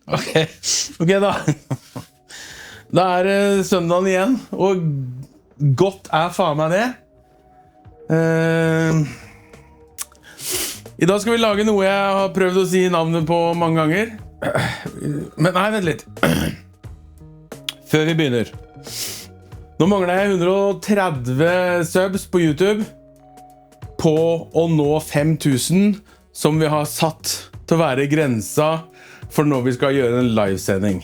Ok, da. Da det søndagen igjen, og godt faen meg det. I dag skal vi lage noe jeg har prøvd å si navnet på mange ganger. Men nei, vent litt. Før vi begynner. Nå mangler jeg 130 subs på YouTube på å nå 5000, som vi har satt til å være grensa for når vi skal gjøre en livesending.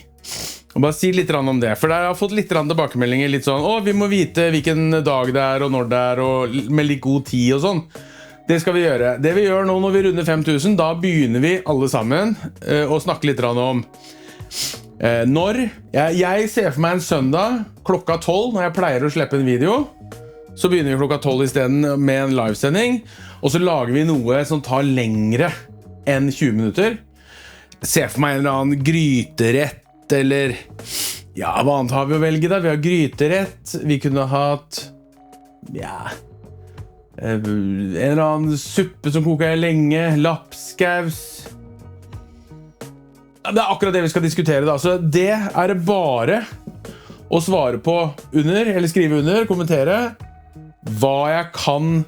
Og bare si litt om det, for jeg har fått litt tilbakemeldinger, litt sånn, vi må vite hvilken dag det og når det og med litt god tid og sånn. Det skal vi gjøre. Det vi gjør nå når vi runder 5000, da begynner vi alle sammen å snakke litt om når. Jeg ser for meg en søndag klokka 12, når jeg pleier å slippe en video. Så begynner vi klokka 12 i stedet med en livesending, og så lager vi noe som tar lengre enn 20 minutter. Se for meg en eller annen gryterett, eller hva annet har vi å velge da? Vi har gryterett, vi kunne hatt en eller annen suppe som koker lenge, lapskaus. Det akkurat det vi skal diskutere da, så det det bare å svare på under, eller skrive under, kommentere hva jeg kan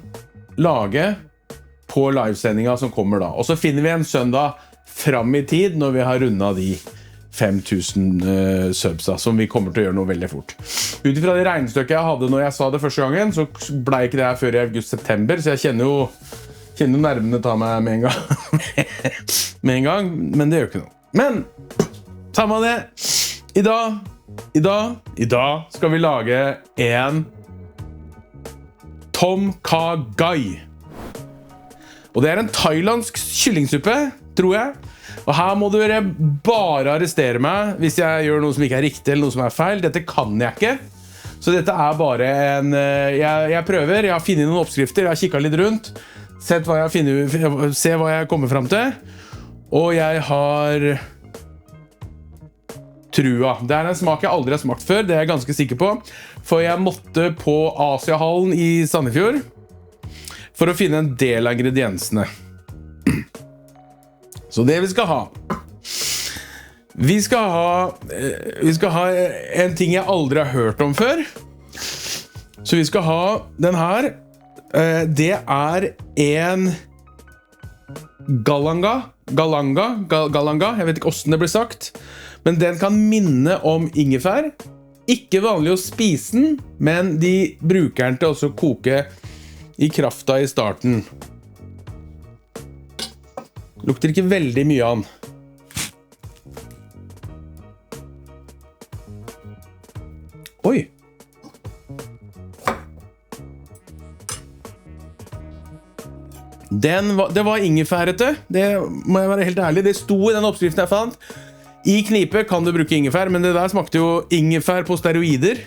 lage på livesendinga som kommer da. Og så finner vi en søndag fram i tid når vi har rundet de 5000 subs, som vi kommer til å gjøre noe veldig fort. Utifra det regnestykket jeg hadde når jeg sa det første gangen, så ble ikke det her før i august-september, så jeg kjenner jo nervene ta meg med en gang, men det gjør ikke noe. Men, samme det, i dag skal vi lage en Tom Kha Gai. Og det en thailandsk kyllingsuppe, tror jeg. Og her må dere bare arrestere meg hvis jeg gjør noe som ikke riktig eller noe som feil. Dette kan jeg ikke. Så dette bare en... Jeg prøver, jeg har funnet noen oppskrifter, jeg har kikket litt rundt, sett hva jeg finner, se hva jeg kommer frem til. Og jeg har trua. Det en smak jeg aldri har smakt før, det jeg ganske sikker på. For jeg måtte på Asiahallen i Sandefjord for å finne en del av ingrediensene. Så det vi skal ha. Vi skal ha en ting jeg aldri har hørt om før. Så vi skal ha den her. Det en galanga, jeg vet ikke hvordan det blir sagt, men den kan minne om ingefær. Ikke vanlig å spise den, men de bruker den til også å koke i krafta i starten. Lukter ikke veldig mye av den. Oi! Det var ingefærete, det må jeg være helt ærlig. Det sto i den oppskriften jeg fant. I knipe kan du bruke ingefær, men det der smakte jo ingefær på steroider.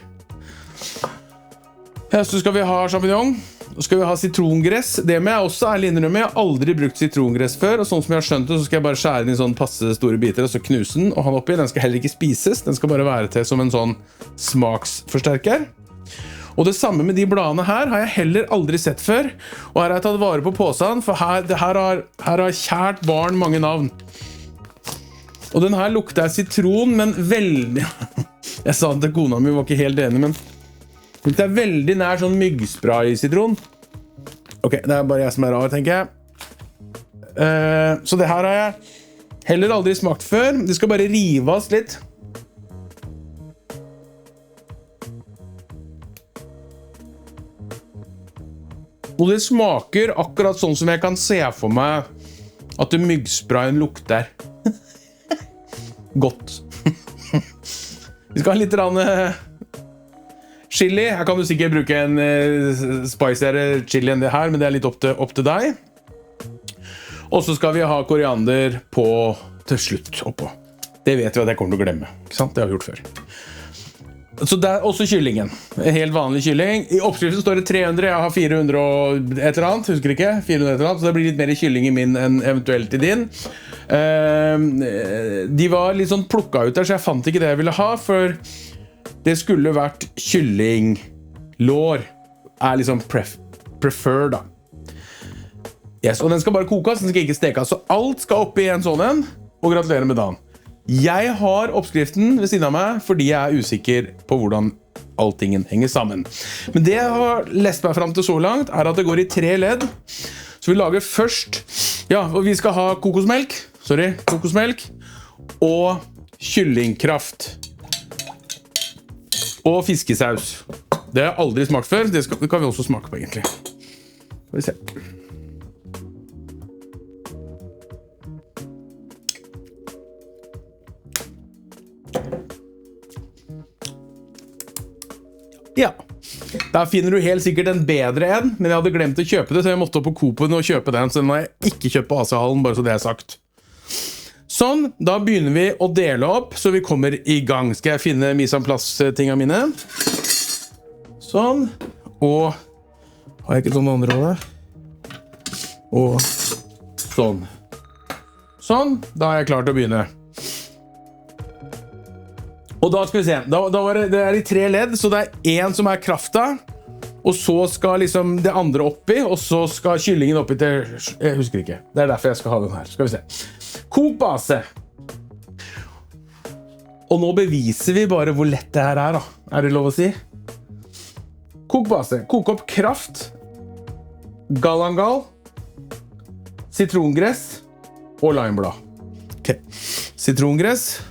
Ja, så skal vi ha champignon. Så skal vi ha citrongress. Det med jeg også ærlig innrømme, jeg har aldri brukt citrongress før, og sånn som jeg har skjønt det, så skal jeg bare skjære den i sånn passe store biter, og så knuse den, og ha den oppi. Den skal heller ikke spises, den skal bare være til som en sånn smaksforsterker. Og det samme med de bladene her har jeg heller aldri sett før, og her har jeg tatt vare på påsen, for her har kjært barn mange navn. Og den her lukter sitron, men veldig... Jeg sa det til kona mi, var ikke helt enig, men... Det veldig nær sånn myggspray-citron. Ok, det bare jeg som rar, tenker jeg. Så det her har jeg heller aldri smakt før. Det skal bare rives litt. Og det smaker akkurat sånn som jeg kan se for meg at myggsprayen lukter. Godt. Vi skal ha litt chili. Her kan du sikkert bruke en spiciere chili enn det her, men det litt opp til deg. Og så skal vi ha koriander til slutt oppå. Det vet vi at jeg kommer til å glemme, ikke sant? Det har vi gjort før. Så det også kyllingen. En helt vanlig kylling. I oppskriften står det 300, jeg har 400 og et eller annet, husker ikke? 400 et eller annet, så det blir litt mer kylling i min enn eventuelt i din. De var litt sånn plukket ut der, så jeg fant ikke det jeg ville ha, for det skulle vært kyllinglår. Liksom prefer da. Yes, og den skal bare kokes, den skal ikke stekes, så alt skal oppi en sånn en, og gratulerer med dagen. Jeg har oppskriften ved siden av meg fordi jeg usikker på hvordan alltingen henger sammen. Men det jeg har lest meg frem til så langt at det går i 3 ledd. Så vi lager først, og vi skal ha kokosmelk og kyllingkraft og fiskesaus. Det har jeg aldri smakt før, det kan vi også smake på egentlig. Skal vi se. Ja, der finner du helt sikkert en bedre en, men jeg hadde glemt å kjøpe det, så jeg måtte opp på Coop-en og kjøpe den, så den har jeg ikke kjøpt på Asiahallen, bare så det er sagt. Sånn, da begynner vi å dele opp, så vi kommer i gang. Skal jeg finne mise en plass-tingene mine? Sånn, og har jeg ikke sånn andre også? Og sånn. Sånn, da er jeg klar til å begynne. Og da skal vi se, det er i 3 ledd, så det er en som er krafta, og så skal liksom det andre oppi, og så skal kyllingen oppi til, jeg husker ikke, det er derfor jeg skal ha den her, skal vi se. Kok base. Og nå beviser vi bare hvor lett det her er da, er det lov å si? Kok base, kok opp kraft, galangal, sitrongress og limeblad. Ok, sitrongress,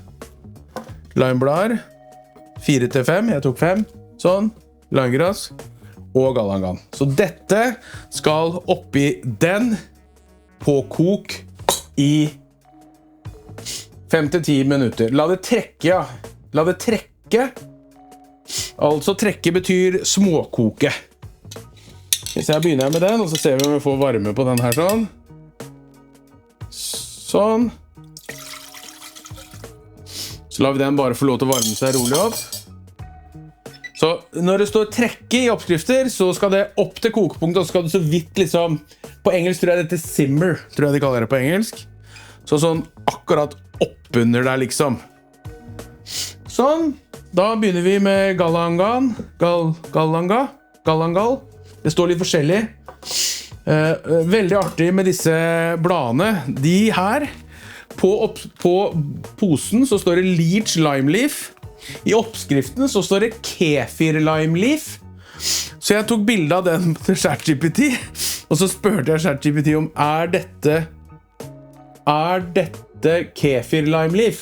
limeblader, 4-5, jeg tok 5, sånn, limegrass og galangal. Så dette skal oppi den på kok i 5-10 minutter. La det trekke, ja. La det trekke. Altså trekke betyr småkoke. Så jeg begynner med den, og så ser vi om vi får varme på den her sånn. Sånn. Så lar vi den bare få lov til å varme seg rolig opp. Så når det står trekke i oppskrifter, så skal det opp til kokepunktet, og så skal det så vidt liksom, på engelsk tror jeg dette simmer, tror jeg de kaller det på engelsk. Så sånn akkurat oppunder der liksom. Sånn, da begynner vi med galangal. Det står litt forskjellig. Veldig artig med disse bladene. De her, på posen så står det Leech Lime Leaf. I oppskriften så står det Kefir Lime Leaf. Så jeg tok bilde av den til ChatGPT, og så spurte jeg ChatGPT om er dette Kefir Lime Leaf?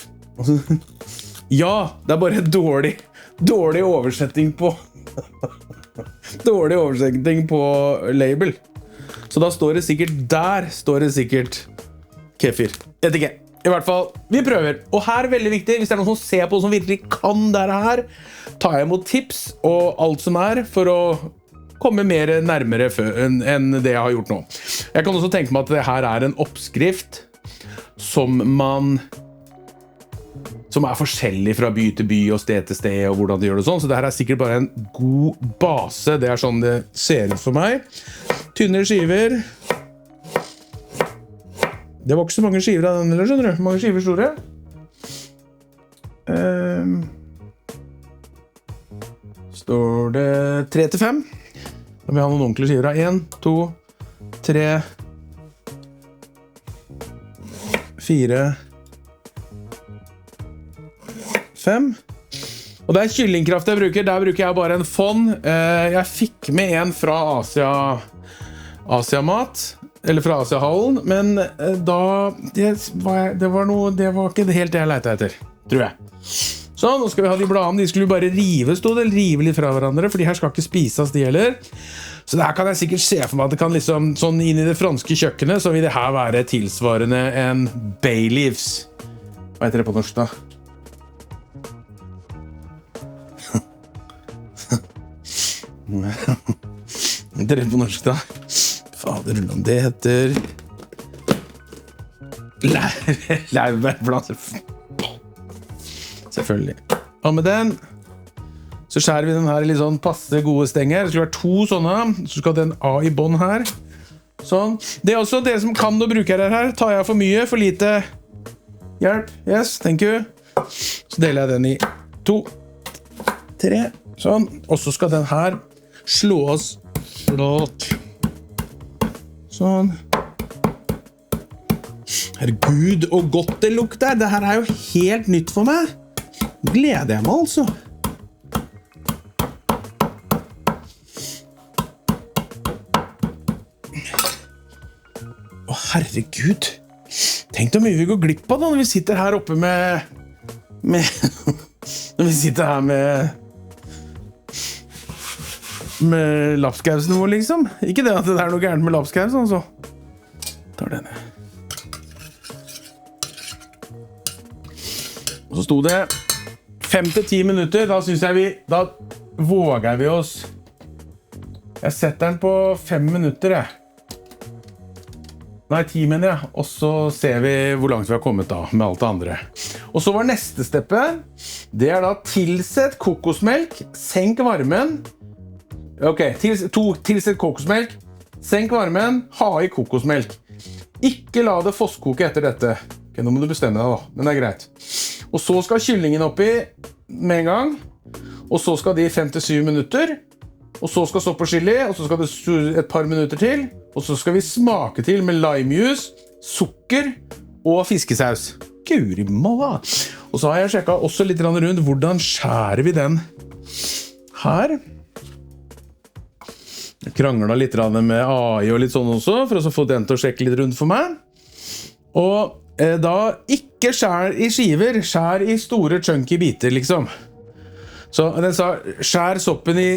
Ja, det er bare dårlig oversetting på dårlig oversetting på label. Så da står det sikkert kefir. Jeg vet ikke. I hvert fall, vi prøver. Og her er veldig viktig, hvis det er noen som ser på som virkelig kan dette her, tar jeg imot tips og alt som er for å komme mer nærmere enn det jeg har gjort nå. Jeg kan også tenke meg at det her er en oppskrift som er forskjellig fra by til by og sted til sted og hvordan de gjør det sånn, så det her er sikkert bare en god base. Det er sånn det ser ut for meg. Tynne skiver. Det var ikke så mange skiver av den, eller skjønner du? Mange skiver store. Står det 3-5. Da vil jeg ha noen ordentlige skiver av 1, 2, 3, 4, 5. Og det er kyllingkraft jeg bruker. Der bruker jeg bare en fond. Jeg fikk med en fra Asiamat, eller fra Asiahallen, men det var ikke helt det jeg lette etter, tror jeg. Så nå skal vi ha de bladene. De skulle bare rive litt fra hverandre, for de her skal ikke spises de heller. Så der kan jeg sikkert se for meg at det kan liksom, sånn inn i det franske kjøkkenet, så vil det her være tilsvarende en bay leaves. Hva heter det på norsk da? Hva heter det på norsk da? Fader, det heter laurbærblad. Selvfølgelig. Og med den så skjærer vi den her i litt sånn passe gode stenger. Det skal være 2 sånne, så skal den A i bånd her. Sånn. Det er også dere som kan å bruke her. Tar jeg for mye, for lite hjelp? Yes, thank you. Så deler jeg den i 2, 3, sånn. Og så skal den her slås flott. Sånn. Herregud, og godt det lukter. Det her jo helt nytt for meg. Gleder jeg meg altså. Å, herregud. Tenk så mye vi går glipp av da, når vi sitter her oppe med når vi sitter her med lapskausen vår, liksom. Ikke det at det noe gærent med lapskausen, altså. Tar denne. Og så sto det 5-10 minutter, da synes jeg da våger vi oss. Jeg setter den på 5 minutter, jeg. Nei, 10 mener jeg. Og så ser vi hvor langt vi har kommet da, med alt det andre. Og så var neste steppet, det da tilsett kokosmelk, senk varmen. Ok, tilsett kokosmelk, senk varmen, ha i kokosmelk. Ikke la det fosskoke etter dette. Ok, nå må du bestemme deg da, men det greit. Og så skal kyllingen oppi med en gang, og så skal de 5-7 minutter, og så skal stoppe chili, og så skal det et par minutter til, og så skal vi smake til med limejuice, sukker og fiskesaus. Guri malla! Og så har jeg sjekket også litt rundt hvordan skjærer vi den her. Jeg kranglet litt med AI og litt sånn også, for å få den til å sjekke litt rundt for meg. Og da ikke skjær i skiver, skjær i store chunky biter, liksom. Så den sa, skjær soppen i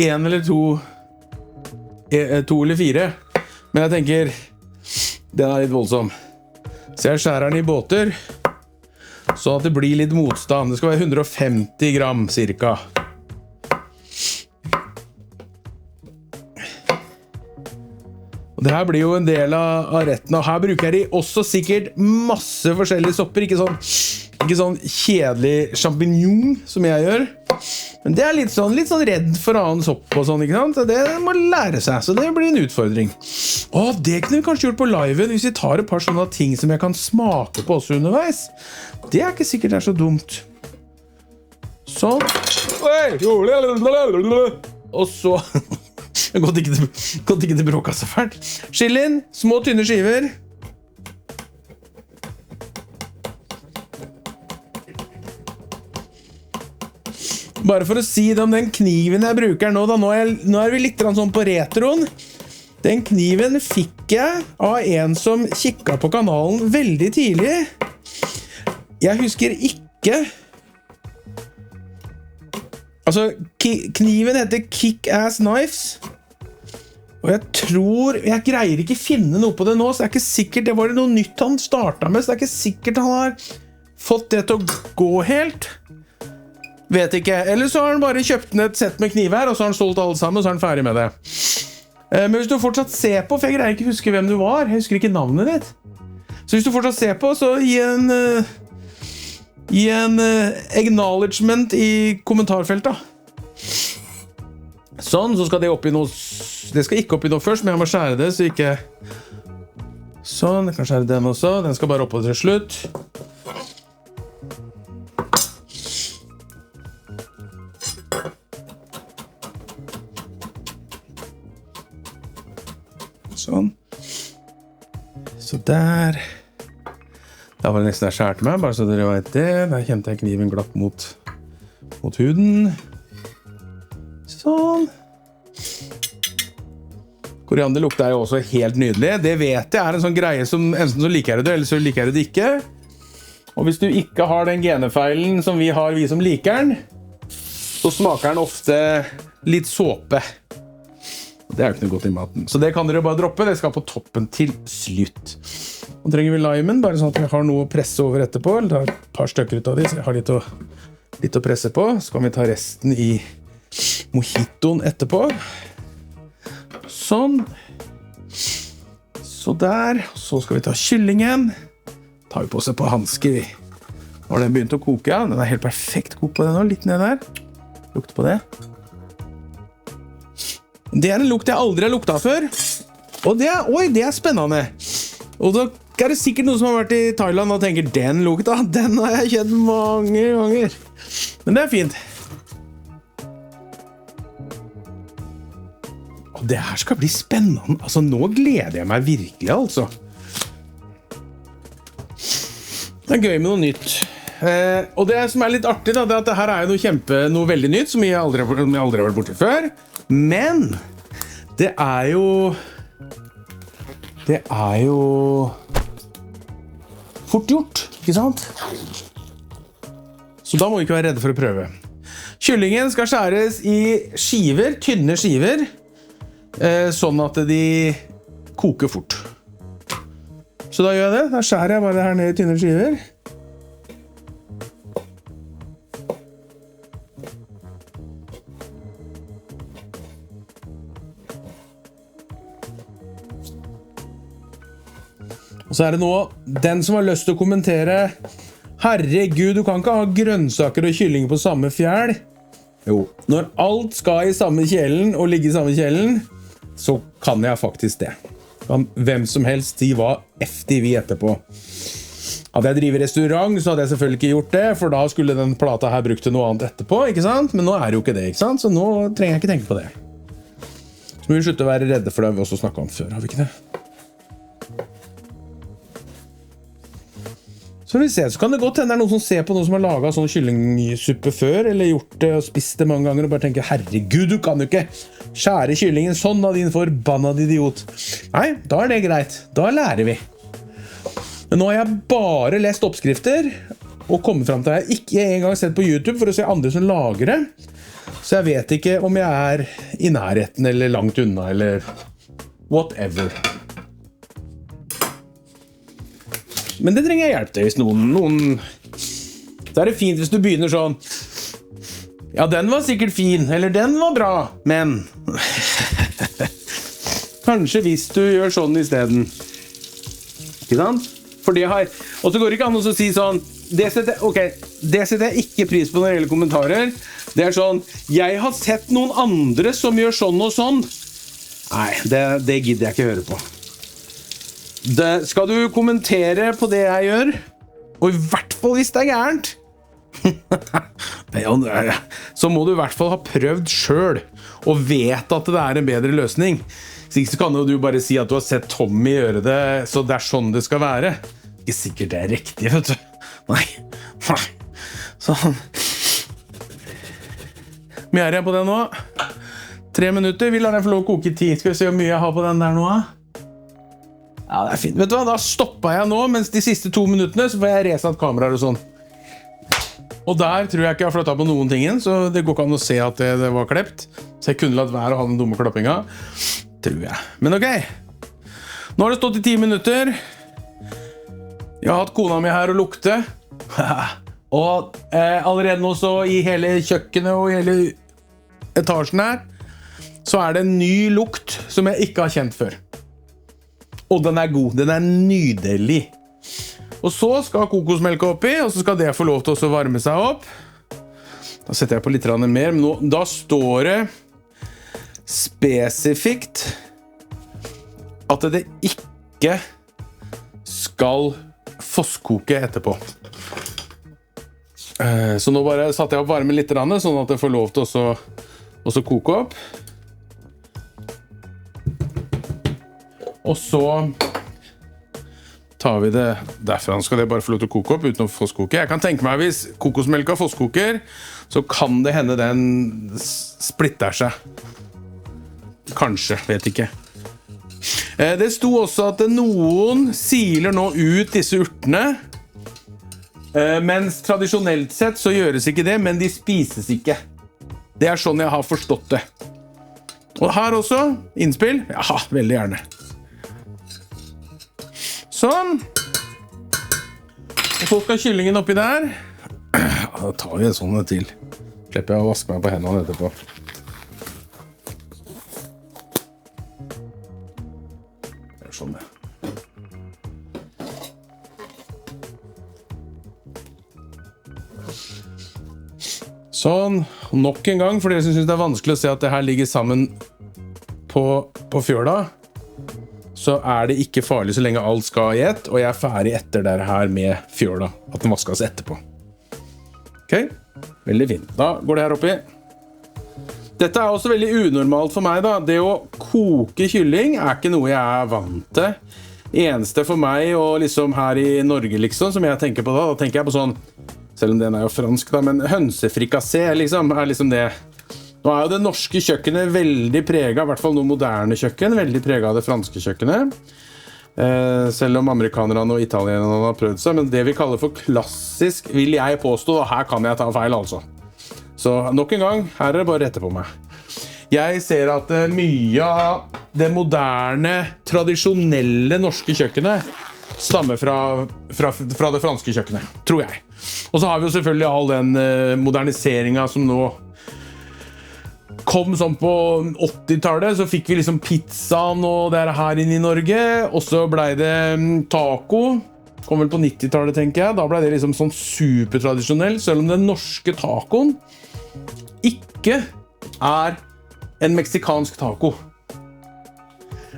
1 eller 2 eller 4. Men jeg tenker, den litt voldsom. Så jeg skjærer den i båter, så at det blir litt motstand. Det skal være 150 gram, cirka. Og det her blir jo en del av retten, og her bruker de også sikkert masse forskjellige sopper, ikke sånn kjedelig champignon som jeg gjør. Men det litt sånn redd for annen sopp og sånn, ikke sant? Så det må lære seg, så det blir en utfordring. Det kunne vi kanskje gjort på liven, hvis vi tar et par sånne ting som jeg kan smake på også underveis. Det ikke sikkert så dumt. Sånn. Og så... Godt ikke det bråka så fælt. Chilien, små tynne skiver. Bare for å si det om den kniven jeg bruker nå da, nå vi litt sånn på retroen. Den kniven fikk jeg av en som kikket på kanalen veldig tidlig. Jeg husker ikke... Altså, kniven heter Kick-Ass Knives. Og jeg greier ikke finne noe på det nå, så det ikke sikkert det var noe nytt han startet med, så det ikke sikkert han har fått det til å gå helt. Vet ikke. Eller så har han bare kjøpt ned et sett med kniver, og så har han solgt alle sammen, og så er han ferdig med det. Men hvis du fortsatt ser på, for jeg greier ikke huske hvem du var, jeg husker ikke navnet ditt. Så hvis du fortsatt ser på, så gi en acknowledgement i kommentarfeltet. Sånn, så skal det opp i noe... Det skal ikke opp i noe først, men jeg må skjære det, så ikke... Sånn, jeg kan skjære den også. Den skal bare opp til slutt. Sånn. Så der. Da var det nesten jeg skjærte meg, bare så dere vet det. Der kjente jeg kniven glatt mot huden. Sånn. Koriander lukter jo også helt nydelig. Det vet jeg en sånn greie som enten så liker du det, eller så liker du det ikke. Og hvis du ikke har den genefeilen som vi har, vi som liker den, så smaker den ofte litt såpe. Det jo ikke noe godt i maten. Så det kan dere bare droppe. Det skal på toppen til slutt. Nå trenger vi limen, bare sånn at vi har noe å presse over etterpå. Eller ta et par stykker ut av de, så jeg har litt å presse på. Så kan vi ta resten i mojitoen etterpå. Sånn. Så der. Så skal vi ta kyllingen. Tar vi på seg på hansker. Nå har den begynt å koke. Den helt perfekt kokt på den nå. Litt ned der. Lukt på det. Det en lukt jeg aldri har luktet før. Og det spennende. Og da det sikkert noen som har vært i Thailand og tenker, den lukta, den har jeg kjent mange ganger. Men det fint. Og det her skal bli spennende. Altså, nå gleder jeg meg virkelig, altså. Det gøy med noe nytt. Og det som litt artig da, det at det her noe veldig nytt, som jeg aldri har vært borti før. Men det jo fort gjort, ikke sant? Så da må vi ikke være redde for å prøve. Kyllingen skal skjæres i skiver, tynne skiver, sånn at de koker fort. Så da gjør jeg det. Da skjærer jeg bare det her ned i tynne skiver. Og så det nå den som har lyst til å kommentere herregud, du kan ikke ha grønnsaker og kylling på samme fjell. Jo, når alt skal i samme kjelen og ligge i samme kjelen, så kan jeg faktisk det. Kan hvem som helst si hva FTV etterpå. Hadde jeg drivet restaurant, så hadde jeg selvfølgelig ikke gjort det, for da skulle den plata her brukt til noe annet etterpå, ikke sant? Men nå det jo ikke det, ikke sant? Så nå trenger jeg ikke tenke på det. Så må vi slutte å være redde, for det har vi også snakket om før, har vi ikke det? Så vi ser, så kan det godt hende noen som ser på noen som har laget sånn kyllingsuppe før, eller gjort det og spist det mange ganger, og bare tenker, herregud, du kan jo ikke skjære kyllingen sånn av din forbannede idiot. Nei, da det greit. Da lærer vi. Men nå har jeg bare lest oppskrifter, og kommet frem til at jeg ikke engang sett på YouTube for å se andre som lager det. Så jeg vet ikke om jeg i nærheten, eller langt unna, eller whatever. Men det trenger jeg hjelp til hvis noen... Så det fint hvis du begynner sånn... Ja, den var sikkert fin, eller den var bra, men... Kanskje hvis du gjør sånn i stedet. Ikke sant? For det har... Og så går det ikke an å si sånn... Det setter jeg ikke pris på når det gjelder kommentarer. Det sånn... Jeg har sett noen andre som gjør sånn og sånn. Nei, det gidder jeg ikke høre på. Skal du kommentere på det jeg gjør? Og i hvert fall hvis det gærent. Så må du i hvert fall ha prøvd selv og vet at det en bedre løsning. Så kan jo du bare si at du har sett Tommy gjøre det, så det sånn det skal være. Ikke sikkert det riktig, vet du. Nei. Sånn. Mye jeg på det nå? 3 minutter. Vi lar den få lov å koke i 10. Skal vi se hvor mye jeg har på den der nå? Ja, det fint. Vet du hva, da stoppet jeg nå, mens de siste 2 minuttene så får jeg resatt kameraer og sånn. Og der tror jeg ikke jeg har flyttet på noen tingen, så det går ikke an å se at det var klept. Så jeg kunne latt være å ha den dumme klappinga. Tror jeg. Men ok. Nå har det stått i 10 minutter. Jeg har hatt kona mi her og lukte. Og allerede nå så i hele kjøkkenet og i hele etasjen her, så det en ny lukt som jeg ikke har kjent før. Og den god, den nydelig. Og så skal kokosmelka oppi, og så skal det få lov til å varme seg opp. Da setter jeg på litt mer, men nå, da står det spesifikt at det ikke skal fosskoke etterpå. Så nå bare satte jeg opp varmen litt, sånn at det får lov til å koke opp. Og så tar vi det derfra. Skal det bare få lov til å koke opp uten å fosskoke. Jeg kan tenke meg hvis kokosmelka fosskoker, så kan det hende den splitter seg. Kanskje, vet ikke. Det sto også at noen siler nå ut disse urtene, mens tradisjonelt sett så gjøres ikke det, men de spises ikke. Det sånn jeg har forstått det. Og her også, innspill. Ja, veldig gjerne. Sånn. Og så skal kyllingen oppi der. Da tar vi en sånn til. Slipper jeg å vaske meg på hendene etterpå. Det sånn det. Sånn. Nok en gang, for dere som synes det vanskelig å se at det her ligger sammen på fjøla, så det ikke farlig så lenge alt skal i ett, og jeg ferdig etter det her med fjøla, at den vaskes etterpå. Ok, veldig fint. Da går det her oppi. Dette også veldig unormalt for meg da. Det å koke kylling ikke noe jeg vant til. eneste for meg, og liksom her i Norge, liksom, som jeg tenker på da tenker jeg på sånn, selv om den jo fransk da, men hønsefrikassé, liksom, liksom det. Nå jo det norske kjøkkenet veldig preget, i hvert fall noe moderne kjøkken, veldig preget av det franske kjøkkenet. Selv om amerikanerne og italienerne har prøvd seg, men det vi kaller for klassisk, vil jeg påstå, og her kan jeg ta feil altså. Så nok en gang, her det bare rette på meg. Jeg ser at mye av det moderne, tradisjonelle norske kjøkkenet stammer fra det franske kjøkkenet, tror jeg. Og så har vi jo selvfølgelig all den moderniseringen som nå kom sånn på 80-tallet, så fikk vi liksom pizzaen og det her inne i Norge, og så ble det taco, kom vel på 90-tallet tenker jeg, da ble det liksom sånn supertradisjonell, selv om den norske tacoen ikke en meksikansk taco.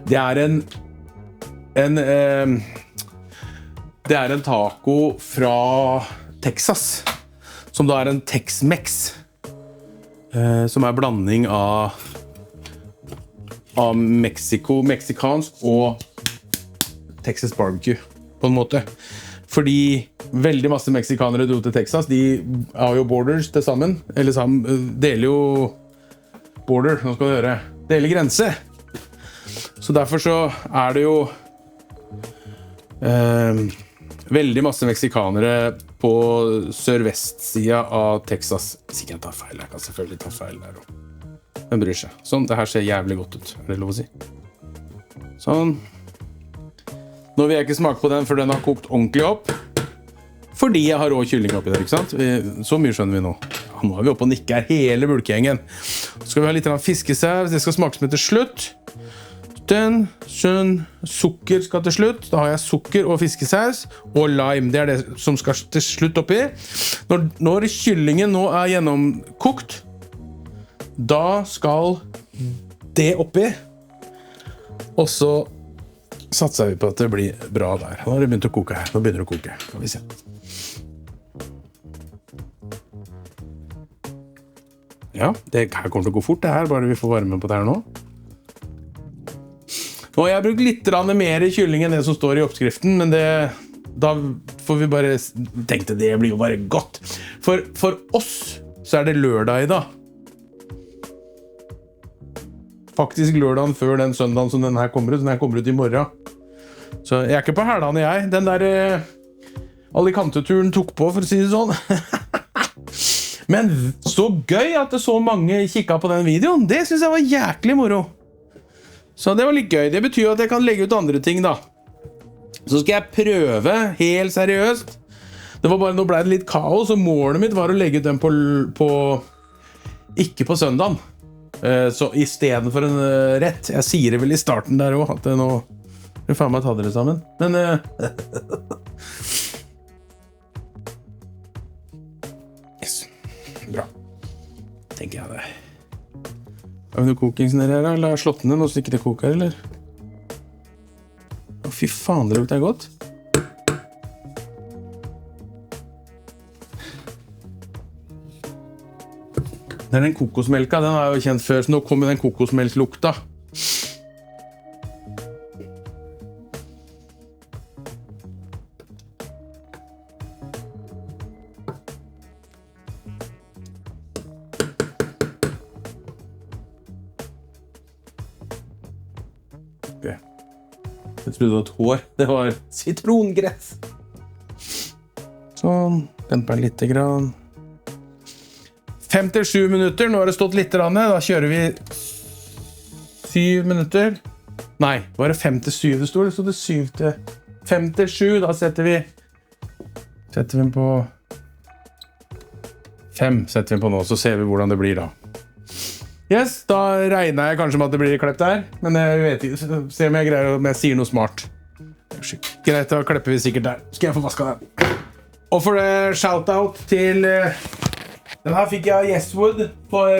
Det en taco fra Texas, som da en Tex-Mex, som blanding av meksikansk og Texas barbecue, på en måte. Fordi veldig masse meksikanere dro til Texas, de har jo borders til sammen, eller deler jo border, nå skal du høre, deler grense. Så derfor så det jo veldig masse meksikanere på sørvestsiden av Texas. Hvis ikke jeg tar feil, jeg kan selvfølgelig ta feil der også. Den bryr seg. Sånn, det her ser jævlig godt ut, det lov å si. Sånn. Nå vil jeg ikke smake på den før den har kokt ordentlig opp. Fordi jeg har rå kylling oppi der, ikke sant? Så mye skjønner vi nå. Ja, nå vi oppe og nikker hele bulkegjengen. Så skal vi ha litt fiskesaus, det skal smake som til slutt. Sukker skal til slutt. Da har jeg sukker og fiskesaus og lime. Det det som skal til slutt oppi. Når kyllingen nå gjennomkokt, da skal det oppi. Og så satser vi på at det blir bra der. Nå har det begynt å koke her. Nå begynner det å koke. Kan vi se. Ja, det her kommer til å gå fort det her, bare vi får varme på det her nå. Og jeg har brukt litt mer kylling enn det som står i oppskriften, men da får vi bare tenkte det blir jo bare godt. For oss så det lørdag i dag. Faktisk lørdagen før den søndagen som den her kommer ut. Den her kommer ut i morgen. Så jeg ikke på hælene jeg. Den der Alicante-turen tok på, for å si det sånn. Men så gøy at det så mange kikket på den videoen. Det synes jeg var jæklig moro. Så det var litt gøy. Det betyr at jeg kan legge ut andre ting da. Så skal jeg prøve helt seriøst. Det var bare, nå ble det litt kaos, og målet mitt var å legge ut den ikke på søndagen. Så i stedet for en rett. Jeg sier det vel i starten der også, at nå vi faen meg ta dere sammen. Men yes. Bra. Tenker jeg det. Har vi noe kokings nede her, eller har jeg slått den nå så ikke det koker, eller? Å, fy faen, det lukter godt. Det den kokosmelka, den har jeg jo kjent før, så nå kommer den kokosmelklukta. Jeg trodde det var et hår. Det var sitrongress. Sånn, demper den litt grann. 57 minutter, nå har det stått litt grann. Da kjører vi 7 minutter. Nei, var det 5 til 7 det stod? Så det 7 til 5 til 7, da setter vi den på 5 setter vi på nå, så ser vi hvordan det blir da. Yes, da regner jeg kanskje med at det blir klept her, men jeg vet ikke, se om jeg greier om jeg sier noe smart. Greit, da klepper vi sikkert der. Skal jeg få vasket den. Og for det shoutout til den her fikk jeg av Yeswood for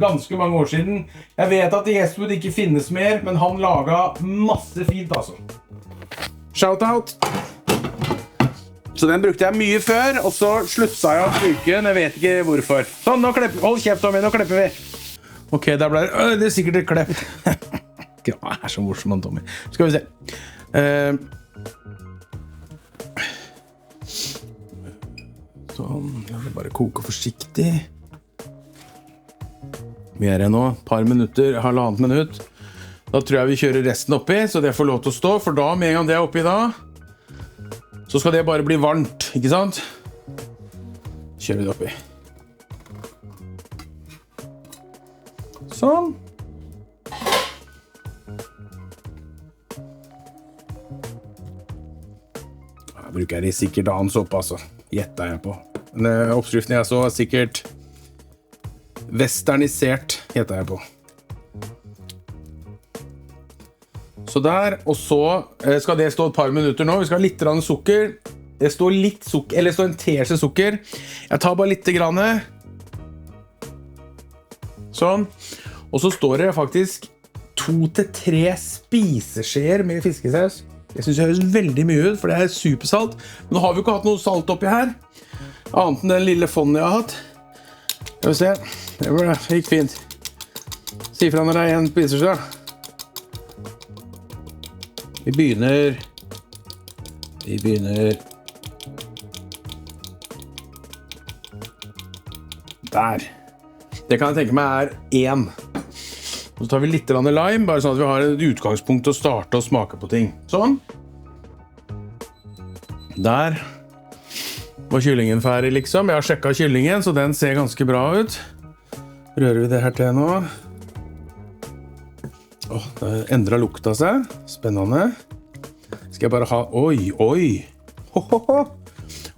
ganske mange år siden. Jeg vet at Yeswood ikke finnes mer, men han laget masse fint altså. Shoutout! Så den brukte jeg mye før, og så slutta jeg å bruke den, jeg vet ikke hvorfor. Sånn, nå klipper vi. Hold kjeft, Tommy, nå klipper vi. Ok, der ble det sikkert et klepp. Det så morsom, Tommy. Skal vi se. Eh, sånn, jeg vil bare koke forsiktig. Vi her nå, et par minutter, halvannet minutt. Da tror jeg vi kjører resten oppi, så det får lov til å stå, for da, med en gang det er oppi da, så skal det bare bli varmt, ikke sant? Kjører vi det oppi. Sånn. Jeg bruker det sikkert annen sopp, altså. Gjettet jeg på. Men oppskriften jeg så er sikkert westernisert, gjettet jeg på. Så der, og så skal det stå et par minutter nå. Vi skal ha litt sukker. Det står litt sukker, eller det står en teskje sukker. Jeg tar bare litt grann. Sånn. Og så står det faktisk 2 til 3 spiseskjeer med fiskesaus. Det synes jeg høres veldig mye ut, for det er supersalt. Men nå har vi ikke hatt noe salt oppi her. Annet enn den lille fonden jeg har hatt. Skal vi se. Det gikk fint. Si fra når det er en spiseskje. Vi begynner. Der. Det kan jeg tenke meg er 1. Så tar vi litt lime, bare sånn at vi har et utgangspunkt til å starte og smake på ting. Sånn. Der var kyllingen ferdig, liksom. Jeg har sjekket kyllingen, så den ser ganske bra ut. Rører vi det her til nå. Det endret lukta seg. Spennende. Skal jeg bare ha... Oi!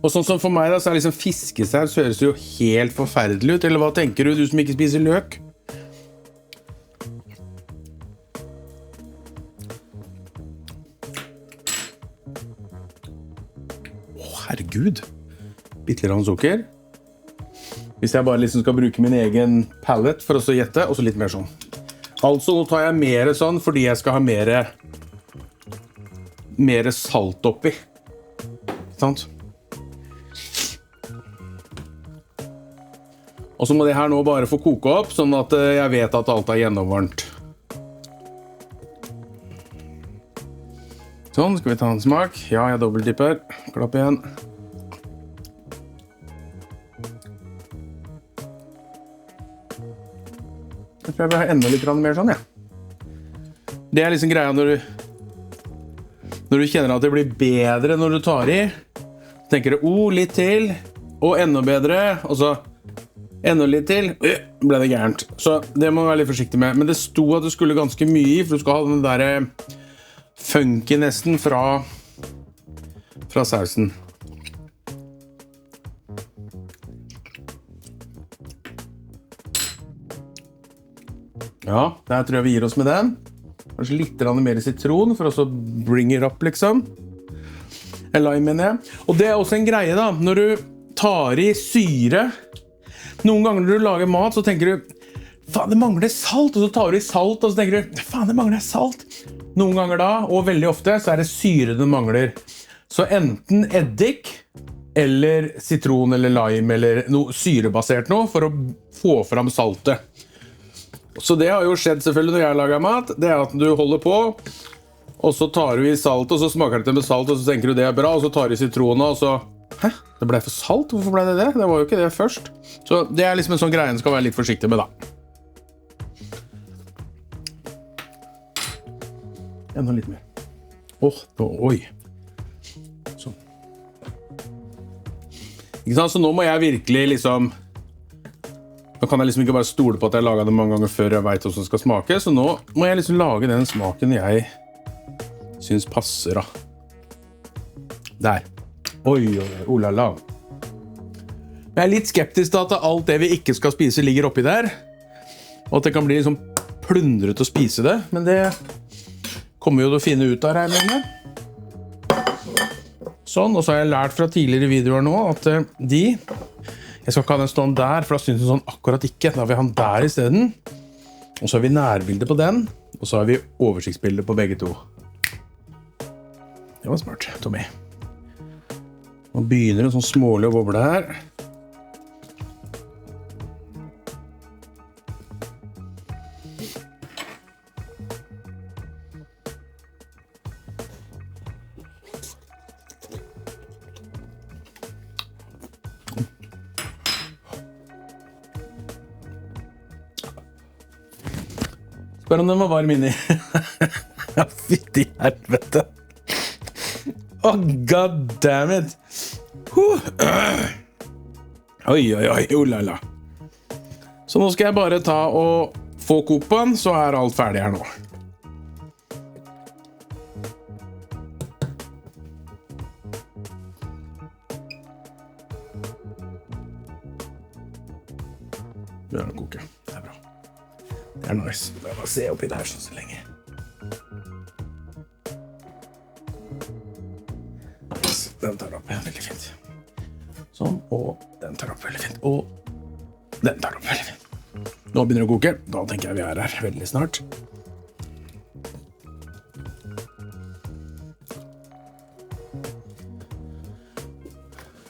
Og sånn som for meg da, så er liksom fiskesaus høres jo helt forferdelig ut. Eller hva tenker du som ikke spiser løk? Herregud. Bitte litt sukker. Hvis jeg bare liksom skal bruke min egen palette for å så gjette, og så litt mer sånn. Altså, nå tar jeg mer sånn, fordi jeg skal ha mer salt oppi. Sant? Og så må det her nå bare få koke opp, sånn at jeg vet at alt er gjennomvarmt. Sånn, skal vi ta en smak? Ja, jeg dobbeltdipper. Klapp igjen. Jeg tror jeg vil ha enda litt mer sånn, ja. Det er liksom greia når du kjenner at det blir bedre når du tar i. Så tenker du, litt til, og enda bedre, og så enda litt til, ble det gærent. Så det må du være litt forsiktig med. Men det sto at det skulle ganske mye i, for du skal ha den der funky nesten fra sausen. Ja, der tror jeg vi gir oss med den. Kanskje litt mer sitron for å bring it up, liksom. En lime, mener jeg. Og det er også en greie da, når du tar i syre. Noen ganger når du lager mat, så tenker du, faen, det mangler salt, og så tar du i salt, og så tenker du, faen, det mangler salt. Noen ganger da, og veldig ofte, så er det syre den mangler. Så enten eddik, eller sitron, eller lime, eller noe syrebasert noe, for å få fram saltet. Så det har jo skjedd selvfølgelig når jeg lager mat, det er at du holder på, og så tar du i salt, og så smaker det med salt, og så tenker du det er bra, og så tar du i sitronen, og så, hæ? Det ble for salt? Hvorfor ble det det? Det var jo ikke det først. Så det er liksom en sånn greie en skal være litt forsiktig med da. Enda litt mer. Oi. Sånn. Ikke sant? Så nå må jeg virkelig liksom... Nå kan jeg liksom ikke bare stole på at jeg laget det mange ganger før jeg vet hvordan det skal smake, så nå må jeg liksom lage den smaken jeg synes passer da. Der. Oi, olala. Jeg er litt skeptisk til at alt det vi ikke skal spise ligger oppi der, og at det kan bli liksom plundret å spise det, men det kommer jo til å finne ut av her med. Sånn, og så har jeg lært fra tidligere videoer nå at jeg skal ikke ha den stående der, for da synes jeg sånn akkurat ikke. Da har vi han der i stedet. Og så har vi nærbildet på den, og så har vi oversiktsbildet på begge to. Det var smart, Tommy. Nå begynner det sånn smålig å boble her. Spør om den var varm inni. Ja, fytti helvete. God damn it. Oi, olala. Så nå skal jeg bare ta og få kokt på den, så alt ferdig her nå. Begynner å koke. Det bra. Det nice. Jeg bare se oppi der så lenge. Nice. Den tar opp veldig fint. Sånn, og den tar opp veldig fint. Og den tar opp veldig fint. Nå begynner det å koke. Da tenker jeg vi her veldig snart.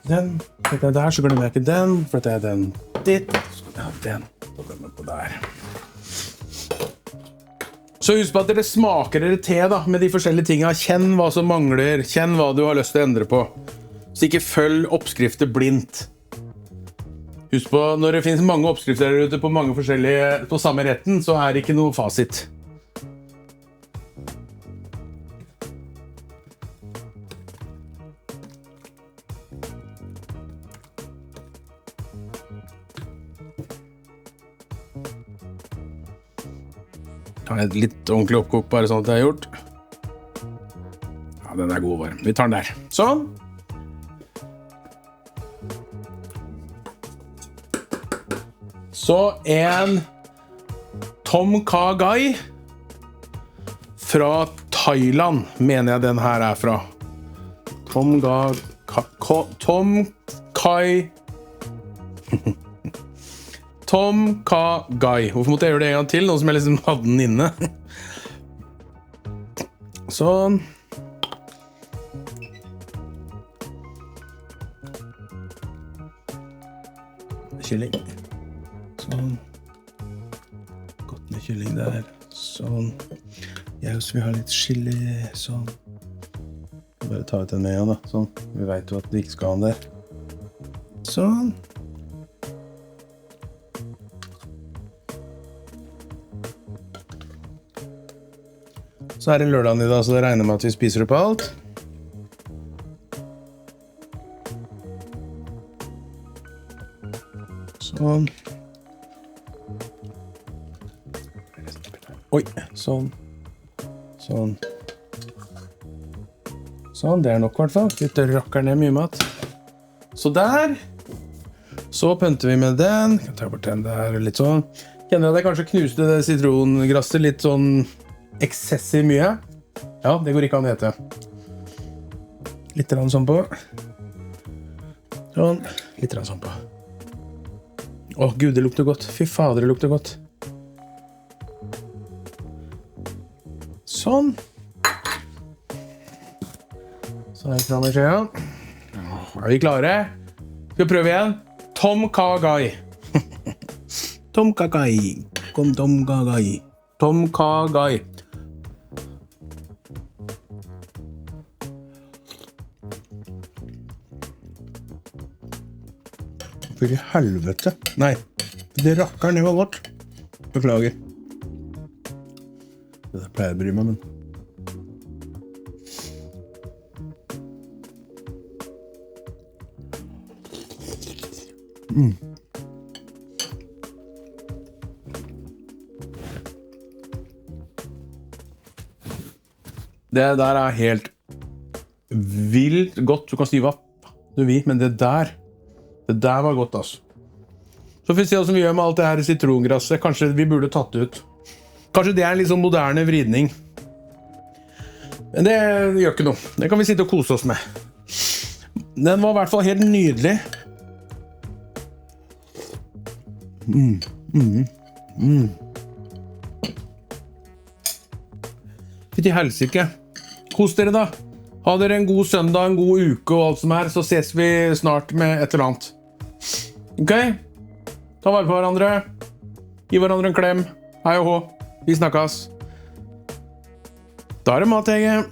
Den, flytter jeg der, så glemmer jeg ikke den. Flytter jeg den dit. Ja, den. Så glemmer jeg på der. Så husk på at dere smaker dere te da, med de forskjellige tingene. Kjenn hva som mangler. Kjenn hva du har lyst til å endre på. Så ikke følg oppskrifter blindt. Husk på, når det finnes mange oppskrifter der ute på mange forskjellige på samme retten, så det ikke noe fasit. Ta et litt ordentlig oppkok, bare sånn at det gjort. Ja, den god og varm. Vi tar den der. Sånn. Så en Tom Kha Gai fra Thailand, mener jeg den her fra. Tom Kha Gai. Hvorfor måtte jeg gjøre det en gang til, nå som jeg liksom hadde den inne? Sånn. Kylling. Sånn. Godt med kylling der. Sånn. Jeg også vil ha litt chili. Sånn. Bare ta ut den med igjen da. Sånn. Vi vet jo at vi ikke skal ha den der. Sånn. Så det en lørdag i dag, så det regner med at vi spiser opp alt. Sånn. Oi, sånn. Sånn. Sånn, det nok I hvert fall. Litt rakker ned mye mat. Så der. Så pønter vi med den. Jeg kan ta bort den der litt sånn. Kjenner at jeg kanskje knuste det sitrongrasset litt sånn eksessiv mye. Ja, det går ikke an å hete. Litt sånn på. Sånn. Litt sånn på. Åh, Gud, det lukter godt. Fy fader, det lukter godt. Sånn. Så jeg fram I skjea. Vi klare? Skal vi prøve igjen? Tom Kha Gai. Tom Kha Gai. Kom Tom Kha Gai. Tom Kha Gai. For I helvete. Nei, det rakker ned var godt. Beklager. Det der pleier å bry meg, men... Det der helt vilt godt. Du kan si hva du vil, men det der var godt, altså. Så får vi se hva vi gjør med alt det her sitrongrasset. Kanskje vi burde tatt det ut. Kanskje det en litt sånn moderne vridning. Men det gjør ikke noe. Det kan vi sitte og kose oss med. Den var I hvert fall helt nydelig. Fytti helsike. Kos dere da. Ha dere en god søndag, en god uke og alt som så ses vi snart med et eller annet. Ok? Ta vare på hverandre. Gi hverandre en klem. Hei og hå. Vi snakkes. Da det mat, Hege.